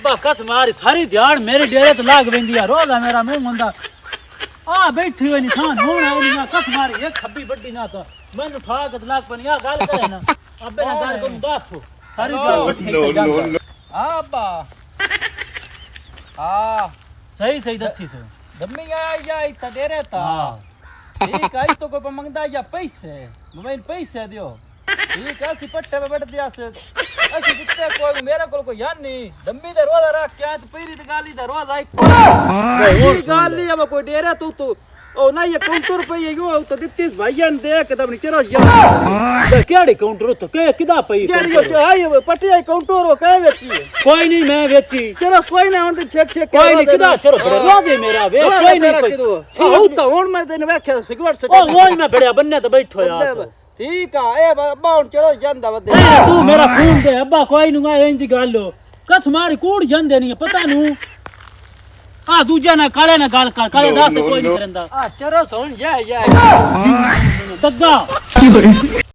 अब्बा कस मारी सारी ध्यान मेरे डेरे तो लाग वेंदी है रोज मेरा मुंह हुंदा आ बैठी हुई निशान होना है ना कस मारी एक खब्बी बड्डी ना तो मैंने उठा के लाग पनी आ गाल करे ना अबे ना गाल तुम दासो सारी ध्यान हां अब्बा हां सही सही दसी सो दम्मी आई त डेरे ता हां ठीक है तो कोई मंगदा या पैसे मोबाइल पैसे दियो ठीक है पट्टे पे बैठ दिया से ऐसे कितने कोई मेरा कोई याद नहीं दम्मी दे रोज रख क्या तो पीरी ते गाली दे रोज आई कोई गाली अब कोई डेरे तू ओ ना ये काउंटर पे ये यो तो दित्तीस भाईयन दे के तब चलो यार केड़ी काउंटर तो के किदा पई केड़ी है पट्टी काउंटर हो के बेची कोई नहीं मैं बेची चलो कोई नहीं उन छेक छेक कोई नहीं किदा चलो रो दे मेरा वे कोई नहीं ओ तो हुन मैं तेन वेखे सिगरेट से ओ वो मैं बड़े बन्ने तो बैठो यार ठीक है ए अब्बा हुन चलो ਜਾਂਦਾ वदे तू मेरा फोन दे अब्बा कोई नहीं आई इंदी गल कस मारी कूड़ ਜਾਂਦੇ नहीं पता नु आ दूजा ना काले ना गाल कर काले दास कोई नहीं करंदा आ चलो सुन या दग्गा